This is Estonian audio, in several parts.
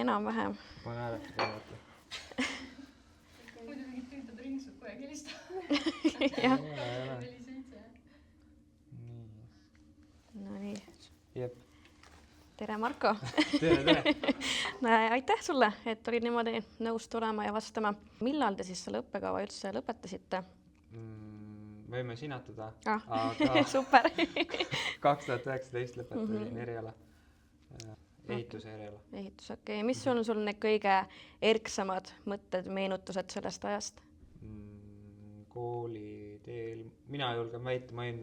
enam-vähem. Ma hääletada vaata. Muidu mingid tüütad ringsud kohe kelista. Jah. Oli 7. Nii. No nii. Jep. Tere, Marko. Tere. Aitäh sulle, et olid niimoodi nõus tulema ja vastama. Millal te siis selle õppekava üldse lõpetasite? Võime sinatada, aga super. 2019 lõpetasin eriala, ehituse eriala. Ehitus, okei. Mis on sul need kõige erksamad mõtted, meenutused sellest ajast? Kooli teel, mina julgen väita, ma olin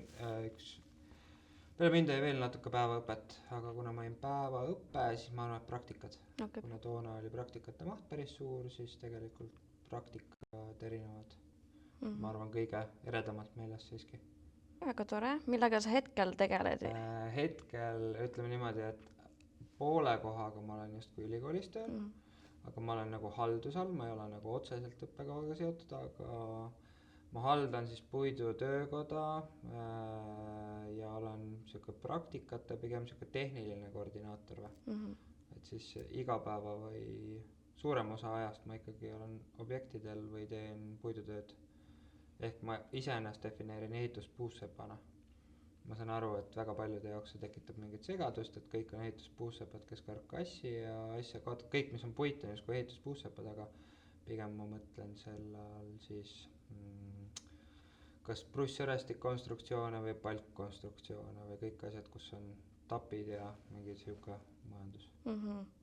peale mind oli veel natuke päevaõpet, aga kuna ma olin päevaõpe, siis ma arvan, et praktikad. Okay. Kuna toona oli praktikate maht päris suur, siis tegelikult praktikad erinevad. Ma arvan, kõige eredamalt meeles siiski. Väga tore. Millega sa hetkel tegeled? Hetkel ütleme niimoodi, et poole kohaga ma olen justkui ülikoolis tööl, aga ma olen nagu haldusal, ma ei ole nagu otseselt õppekavaga seotud, aga ma haldan siis puidutöökoda ja olen siuke praktikate, pigem siuke tehniline koordinaator või. Et siis igapäeva või suurem osa ajast ma ikkagi olen objektidel või teen puidutööd. Ehk ma iseennast defineerin ehituspuussepana. Ma saan aru, et väga paljude jaoks see tekitab mingit segadust, et kõik on ehituspuussepad, kes kõrb kassi ja asja kaotab. Kõik, mis on puit, on justkui ehituspuussepad, aga pigem ma mõtlen sellal siis kas brussjõrestikkonstruktsioone või palkkonstruktsioone või kõik asjad, kus on tapid ja mingi siuke majandus.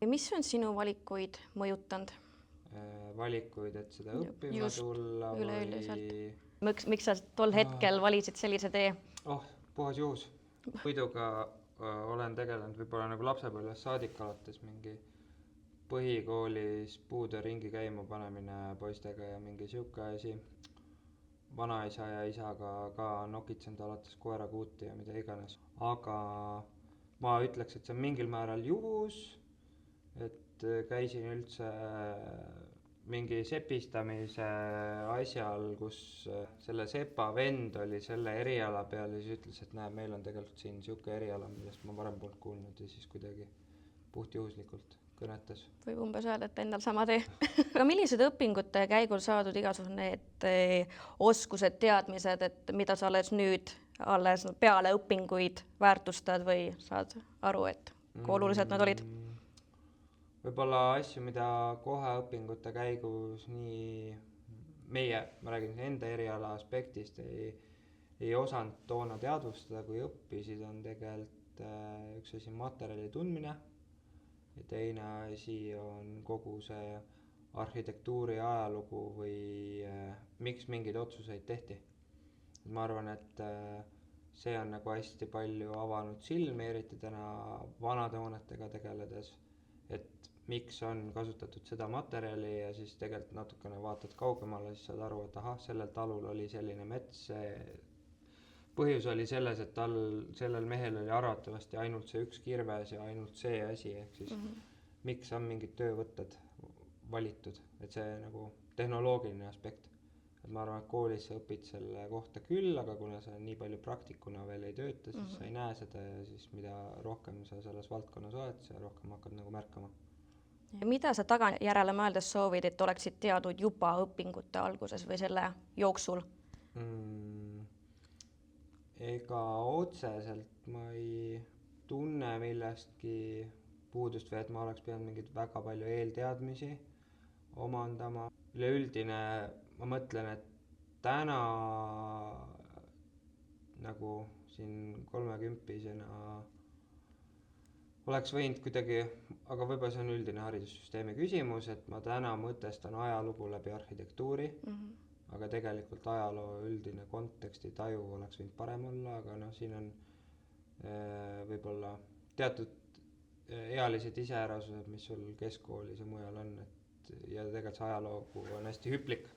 Mis on sinu valikuid mõjutanud? Valikuid, et seda õppima tulla või... Miks sa tol hetkel valisid sellise tee? Puhas juhus. Puiduga olen tegelenud võib-olla nagu lapsepõlves saadik alates mingi põhikoolis puude ringi käima panemine poistega ja mingi siuke asi. Vanaisa ja isaga ka nokitsenud alates koerakuuti ja mida iganes. Aga ma ütleks, et see on mingil määral juhus, et käisin üldse mingi sepistamise asjal, kus selle sepa vend oli selle eriala peal ja siis ütles, et näe, meil on tegelikult siin siuke eriala, millest ma varem polnud kuulnud ja siis kuidagi puhtjuhuslikult kõnetas. Võib umbes öelda, et endal sama tee. Aga millised õpingute käigul saadud igasugused need oskused, teadmised, et mida sa alles peale õpinguid väärtustad või saad aru, et kui olulised nad olid? Võib-olla asju, mida kohe õpingute käigus nii ma räägin enda eriala aspektist, ei osanud toona teadvustada, kui õppisid, on tegelikult üks asi materjali tundmine ja teine asi on kogu see arhitektuuri ajalugu või miks mingeid otsuseid tehti. Ma arvan, et see on nagu hästi palju avanud silmi, eriti täna vanade hoonetega tegeledes, et miks on kasutatud seda materjali ja siis tegelikult natukene vaatad kaugemale, siis saad aru, et sellel talul oli selline mets, põhjus oli selles, et sellel mehel oli arvatavasti ainult see üks kirves ja ainult see asi, ehk siis miks on mingid töövõtted valitud, et see nagu tehnoloogiline aspekt. Et ma arvan, et koolis sa õpid selle kohta küll, aga kuna sa nii palju praktikuna veel ei tööta, siis sa ei näe seda ja siis mida rohkem sa selles valdkonnas oled, sa rohkem hakkad nagu märkama. Ja mida sa tagajärele mõeldes soovid, et oleksid teadnud juba õpingute alguses või selle jooksul? Ega otseselt ma ei tunne millestki puudust või et ma oleks pidanud mingit väga palju eelteadmisi omandama. Üleüldine ma mõtlen, et täna nagu siin 30-sena oleks võinud kuidagi, aga võib-olla see on üldine haridussüsteemi küsimus, et ma täna mõtestan ajalugu läbi arhitektuuri, aga tegelikult ajaloo üldine konteksti taju oleks võinud parem olla, aga siin on võib-olla teatud ealised iseärasused, mis sul keskkoolis ja mujal on, ja tegelikult see ajaloogu on hästi hüplik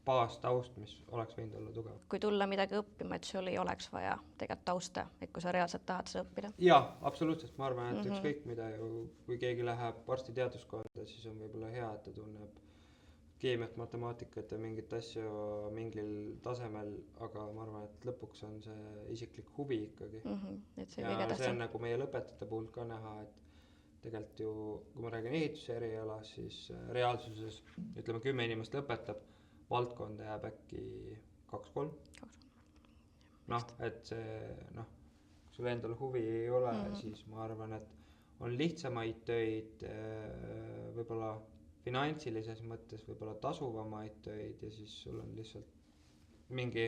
baastaust, mis oleks võinud olla tugev. Kui tulla midagi õppima, et sul ei oleks vaja tegelikult tausta, et kui sa reaalselt tahad seda õppida? Jaa, absoluutselt. Ma arvan, et ükskõik mida kui keegi läheb arstiteaduskonda, siis on võib-olla hea, et ta tunneb keemiat, matemaatikat ja mingit asju mingil tasemel, aga ma arvan, et lõpuks on see isiklik huvi ikkagi. Et see ja kõige see on nagu meie lõpetajate puhul ka näha, et tegelikult ju, kui ma räägin ehituse erialas, siis reaalsuses ütleme 10 inimest lõpetab, valdkonda jääb äkki 2-3. Noh, et see, noh, kui sul endal huvi ei ole, siis ma arvan, et on lihtsamaid töid, võib-olla finantsilises mõttes võib-olla tasuvamaid töid ja siis sul on lihtsalt mingi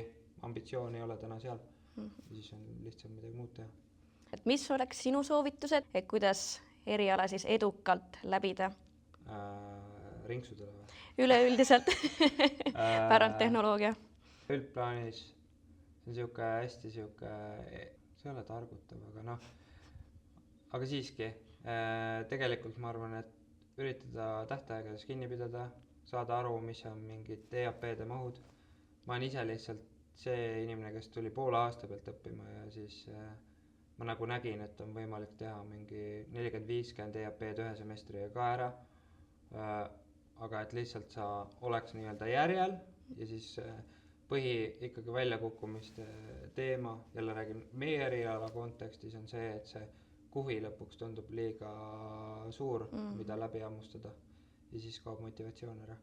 ambitsioon ei ole täna seal ja siis on lihtsam midagi muud teha. Et mis oleks sinu soovitused, et kuidas eriala siis edukalt läbida? Rinksudele või? Üleüldiselt pärandtehnoloogia. Üldplaanis see on siuke hästi siuke, see ei ole targutav, aga noh, aga siiski, tegelikult ma arvan, et üritada tähtaegades kinni pidada, saada aru, mis on mingid EAP-de mahud. Ma olen ise lihtsalt see inimene, kes tuli poole aasta pealt õppima ja siis ma nagu nägin, et on võimalik teha mingi 40-50 EAP-d ühe semestriga ka ära, aga et lihtsalt sa oleks nii-öelda järjel ja siis põhi ikkagi väljakukkumiste teema, jälle räägin meie eriala kontekstis on see, et see kuhi lõpuks tundub liiga suur, mida läbi hammustada ja siis kaob motivatsioon ära.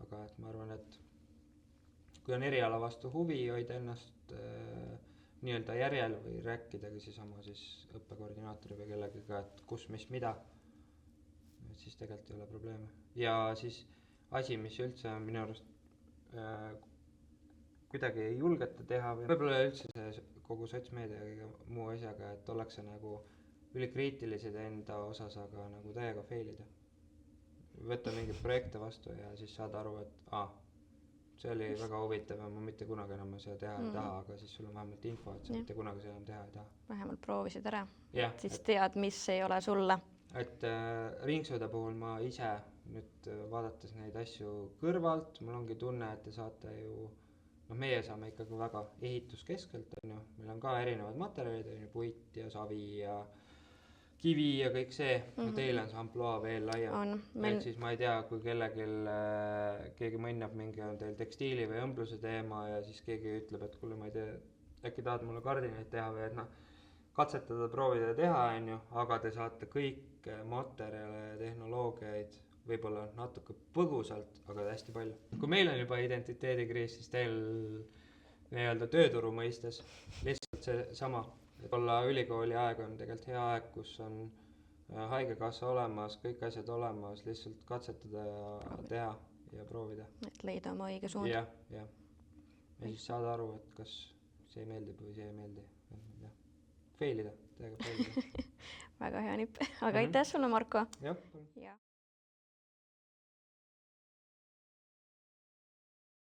Aga et ma arvan, et kui on eriala vastu huvi, hoida ennast nii-öelda järjel või rääkidagi seesama siis õppekoordinaatori või kellegiga, et kus, mis, mida, et siis tegelikult ei ole probleeme. Ja siis asi, mis üldse on minu arust kuidagi ei julgeta teha või võib-olla üldse see kogu sotsmeedia ja muu asjaga, et ollakse nagu ülikriitilised enda osas, aga nagu täiega failida. Võtta mingeid projekte vastu ja siis saada aru, et see oli väga huvitav ja ma mitte kunagi enam seda teha ei taha, aga siis sul on vähemalt info, et sa mitte kunagi seda enam teha ei taha. Vähemalt proovisid ära, ja, siis tead, mis ei ole sulle. Et ringsude puhul ma ise nüüd vaadates neid asju kõrvalt, mul ongi tunne, et te saate ju, meie saame ikkagi väga ehituskeskelt, on ju, meil on ka erinevad materjalid, on ju, puit ja savi ja kivi ja kõik see, no teil on see amploa veel laiem. Et siis ma ei tea, kui keegi mõnnab mingi on teil tekstiili või õmbluse teema ja siis keegi ütleb, et kuule, ma ei tea, äkki tahad mulle kardinaid teha või et katsetada, proovida ja teha, on ju, aga te saate kõik materjale ja tehnoloogiaid võib-olla natuke põgusalt, aga hästi palju. Kui meil on juba identiteedikriis, siis teil nii-öelda tööturu mõistes lihtsalt see sama. Et olla ülikooli aeg on tegelikult hea aeg, kus on haigekassa olemas, kõik asjad olemas, lihtsalt katsetada ja teha ja proovida. Et leida oma õige suund. Ja siis saada aru, et kas see meeldib või see ei meeldi. Failida, täiega failida. Väga hea nipp, aga aitäh sulle, Marko. Jah.